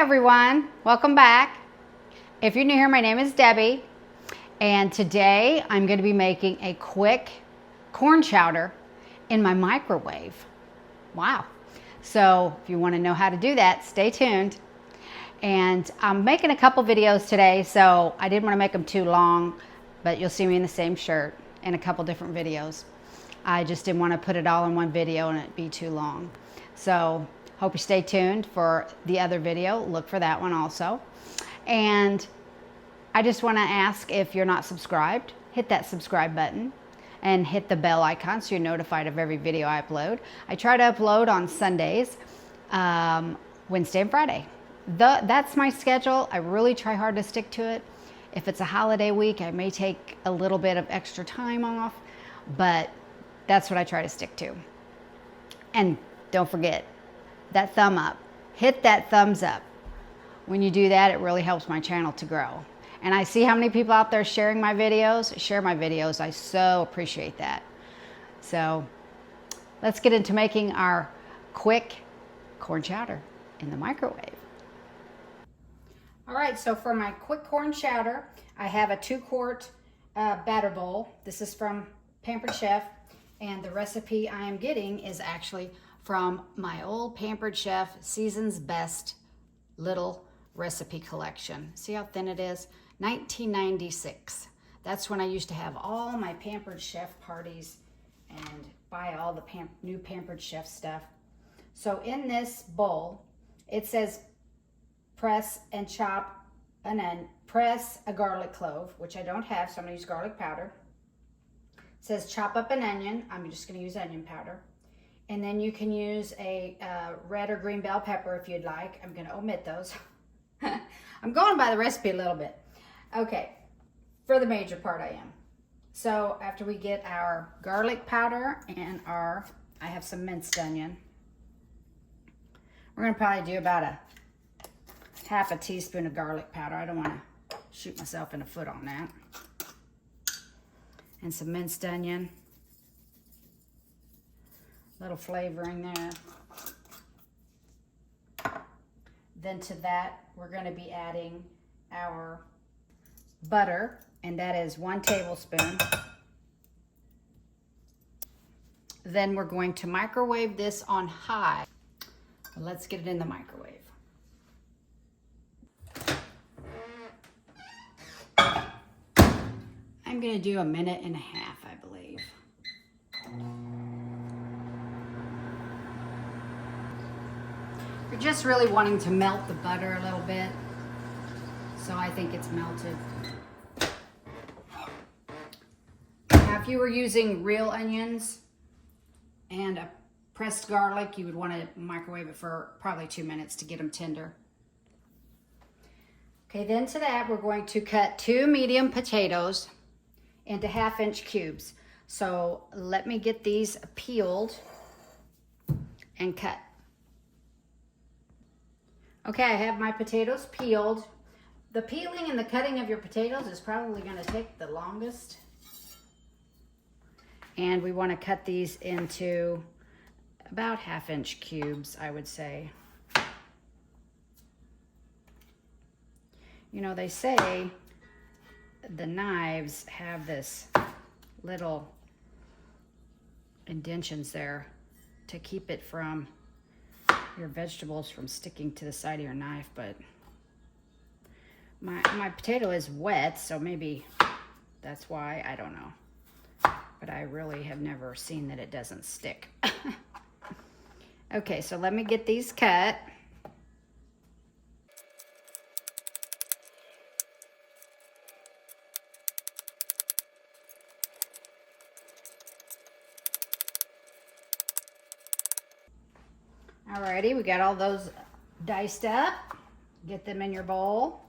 everyone, welcome back. If you're new here, my name is Debbie, and today I'm going to be making a quick corn chowder in my microwave. Wow. So if you want to know how to do that, stay tuned. And I'm making a couple videos today, so I didn't want to make them too long, but you'll see me in the same shirt in a couple different videos. I just didn't want to put it all in one video and it'd be too long. So hope you stay tuned for the other video. Look for that one also. And I just want to ask, if you're not subscribed, hit that subscribe button and hit the bell icon so you're notified of every video I upload. I try to upload on Sundays, Wednesday and Friday. That's my schedule. I really try hard to stick to it. If it's a holiday week, I may take a little bit of extra time off, but that's what I try to stick to. And don't forget that thumb up. Hit that thumbs up. When you do that, it really helps my channel to grow. And I see how many people out there sharing my videos. Share my videos. I so appreciate that. So let's get into making our quick corn chowder in the microwave. All right, so for my quick corn chowder, I have a 2-quart batter bowl. This is from Pampered Chef, and the recipe I am getting is actually from my old Pampered Chef Season's Best little recipe collection. See how thin it is? 1996. That's when I used to have all my Pampered Chef parties and buy all the new Pampered Chef stuff. So in this bowl, it says press and chop press a garlic clove, which I don't have, so I'm gonna use garlic powder. It says chop up an onion. I'm just gonna use onion powder. And then you can use a red or green bell pepper if you'd like. I'm gonna omit those. I'm going by the recipe a little bit. Okay, for the major part I am. So after we get our garlic powder and I have some minced onion. We're gonna probably do about a half a teaspoon of garlic powder. I don't wanna shoot myself in the foot on that. And some minced onion. Little flavoring there. Then to that, we're going to be adding our butter, and that is 1 tablespoon. Then we're going to microwave this on high. Let's get it in the microwave. I'm going to do 1.5 minutes, I believe. You're just really wanting to melt the butter a little bit. So I think it's melted. Now, if you were using real onions and a pressed garlic, you would want to microwave it for probably 2 minutes to get them tender. Okay, then to that, we're going to cut 2 medium potatoes into 1/2-inch cubes. So let me get these peeled and cut. Okay, I have my potatoes peeled. The peeling and the cutting of your potatoes is probably going to take the longest. And we want to cut these into about 1/2-inch cubes, I would say. You know, they say the knives have this little indentions there to keep it from your vegetables from sticking to the side of your knife, but my potato is wet, so maybe that's why, I don't know. But I really have never seen that it doesn't stick. Okay, so let me get these cut. Alrighty, we got all those diced up. Get them in your bowl.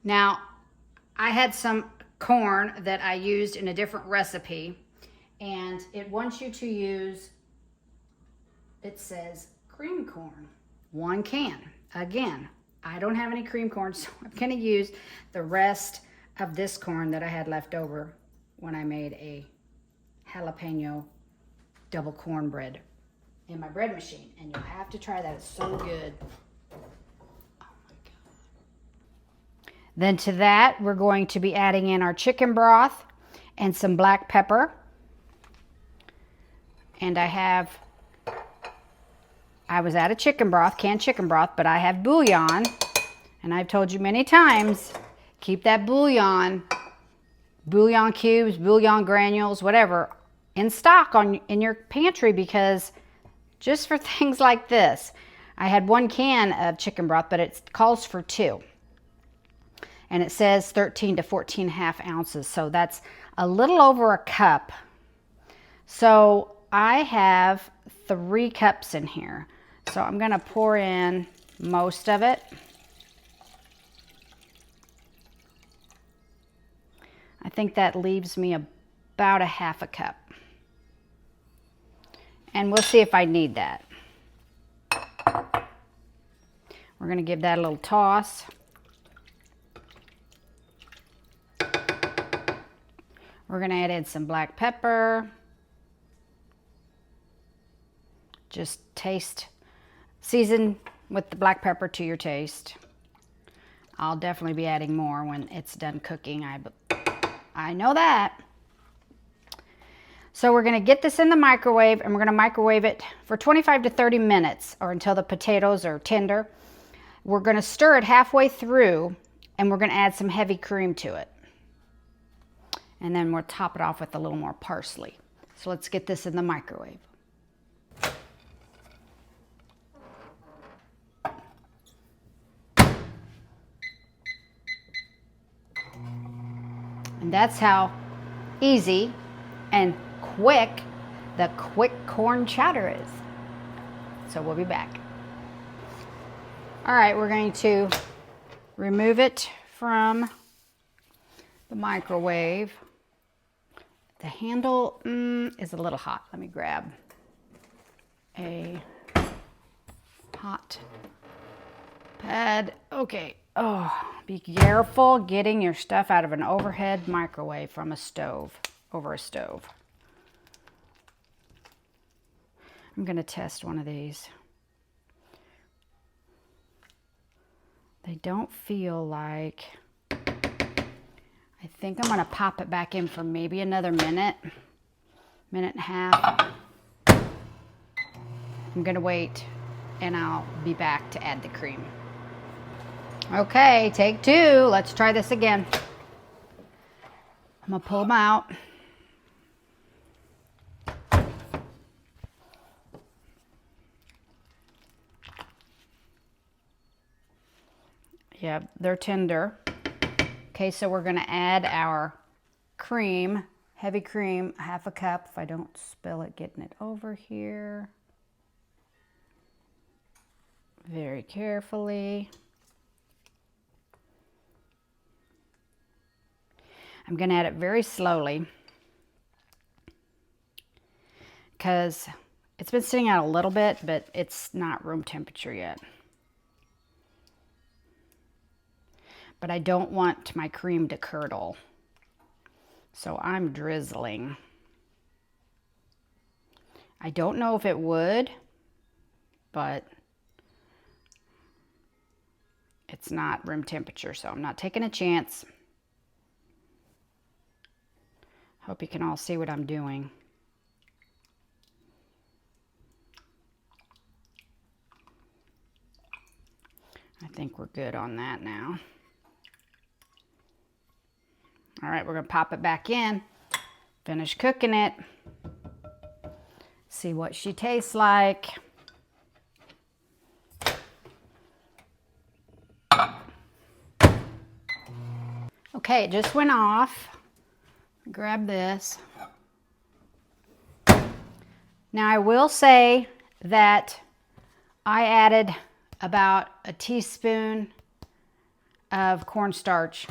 Now, I had some corn that I used in a different recipe, and it wants you to use, it says cream corn. 1 can. Again, I don't have any cream corn, so I'm gonna use the rest of this corn that I had left over when I made a jalapeno double cornbread in my bread machine. And you'll have to try that, it's so good. Oh my God. Then to that, we're going to be adding in our chicken broth and some black pepper. And I was out of chicken broth, canned chicken broth, but I have bouillon. And I've told you many times, keep that bouillon cubes, bouillon granules, whatever, in stock in your pantry, because just for things like this. I had 1 can of chicken broth, but it calls for 2. And it says 13 to 14.5 ounces. So that's a little over a cup. So I have 3 cups in here. So I'm gonna pour in most of it. I think that leaves me about a half a cup. And we'll see if I need that. We're gonna give that a little toss. We're gonna add in some black pepper. Just season with the black pepper to your taste. I'll definitely be adding more when it's done cooking. I know that. So we're gonna get this in the microwave, and we're gonna microwave it for 25 to 30 minutes, or until the potatoes are tender. We're gonna stir it halfway through, and we're gonna add some heavy cream to it. And then we'll top it off with a little more parsley. So let's get this in the microwave. And that's how easy and quick the quick corn chowder is. So we'll be back. All right, we're going to remove it from the microwave. The handle is a little hot. Let me grab a hot pad. Okay. Oh, be careful getting your stuff out of an overhead microwave from a stove, over a stove. I'm going to test one of these. They don't feel like... I think I'm going to pop it back in for maybe another minute and a half. I'm going to wait, and I'll be back to add the cream. Okay, take 2. Let's try this again. I'm going to pull them out. Yeah, they're tender. Okay, so we're going to add our cream, heavy cream, half a cup. If I don't spill it, getting it over here. Very carefully. I'm going to add it very slowly because it's been sitting out a little bit, but it's not room temperature yet. But I don't want my cream to curdle, so I'm drizzling. I don't know if it would, but it's not room temperature, so I'm not taking a chance. Hope you can all see what I'm doing. I think we're good on that now. All right, we're gonna pop it back in, finish cooking it, see what she tastes like. Okay, it just went off. Grab this. Now I will say that I added about a teaspoon of cornstarch.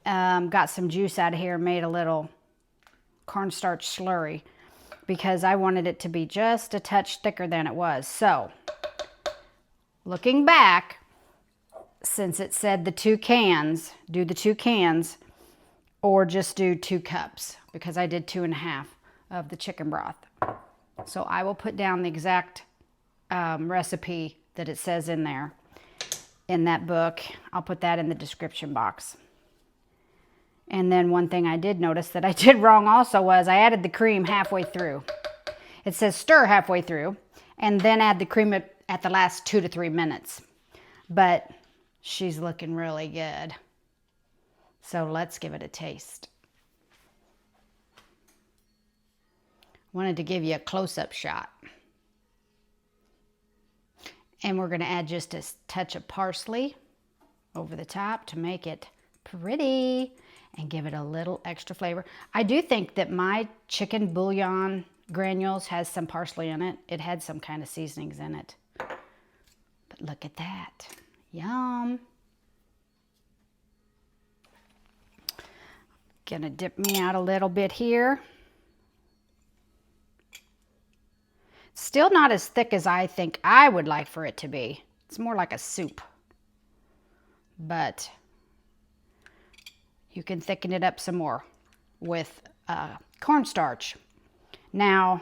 Got some juice out of here, made a little cornstarch slurry because I wanted it to be just a touch thicker than it was. So, looking back, since it said the 2 cans, do the 2 cans or just do 2 cups because I did 2.5 of the chicken broth. So I will put down the exact recipe that it says in there, in that book. I'll put that in the description box. And then one thing I did notice that I did wrong also was I added the cream halfway through. It says stir halfway through and then add the cream at the last 2 to 3 minutes. But she's looking really good. So let's give it a taste. Wanted to give you a close-up shot. And we're going to add just a touch of parsley over the top to make it pretty and give it a little extra flavor. I do think that my chicken bouillon granules has some parsley in it. It had some kind of seasonings in it. But look at that. Yum. Gonna dip me out a little bit here. Still not as thick as I think I would like for it to be. It's more like a soup. But you can thicken it up some more with cornstarch. Now,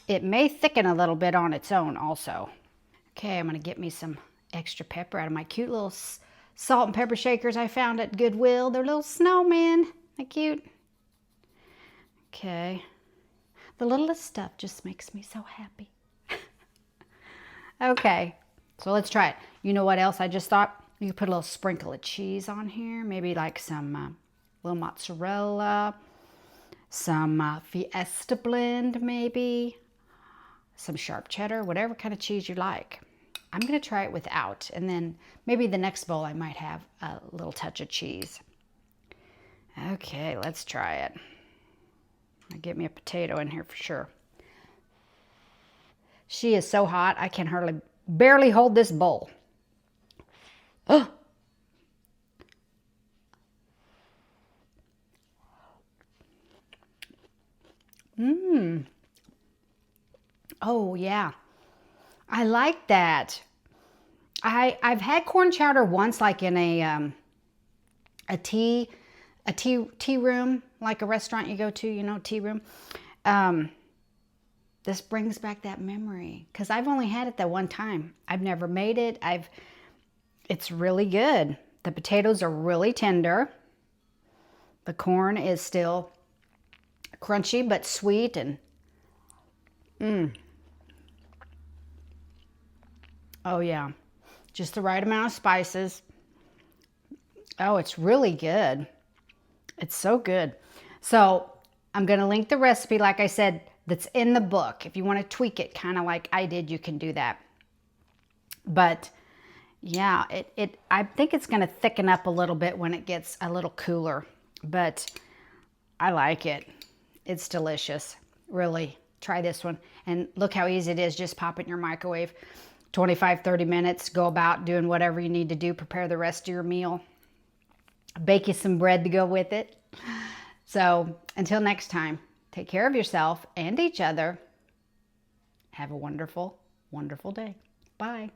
it may thicken a little bit on its own also. Okay, I'm gonna get me some extra pepper out of my cute little salt and pepper shakers I found at Goodwill. They're little snowmen. They're cute. Okay. The littlest stuff just makes me so happy. Okay, so let's try it. You know what else I just thought? You could put a little sprinkle of cheese on here. Maybe like some little mozzarella, some Fiesta blend maybe, some sharp cheddar, whatever kind of cheese you like. I'm going to try it without, and then maybe the next bowl I might have a little touch of cheese. Okay, let's try it. I'll get me a potato in here for sure. She is so hot, I can barely hold this bowl. Oh. Mmm. Oh, yeah. I like that. I've had corn chowder once, like in a tea room, like a restaurant you go to, you know, tea room. This brings back that memory because I've only had it that one time. I've never made it. It's really good. The potatoes are really tender. The corn is still crunchy but sweet and oh yeah, just the right amount of spices. Oh, it's really good. It's so good. So I'm going to link the recipe, like I said, that's in the book. If you want to tweak it kind of like I did, you can do that. But yeah, I think it's going to thicken up a little bit when it gets a little cooler. But I like it. It's delicious. Really, try this one. And look how easy it is. Just pop it in your microwave. 25-30 minutes. Go about doing whatever you need to do. Prepare the rest of your meal. Bake you some bread to go with it. So until next time, take care of yourself and each other. Have a wonderful, wonderful day. Bye.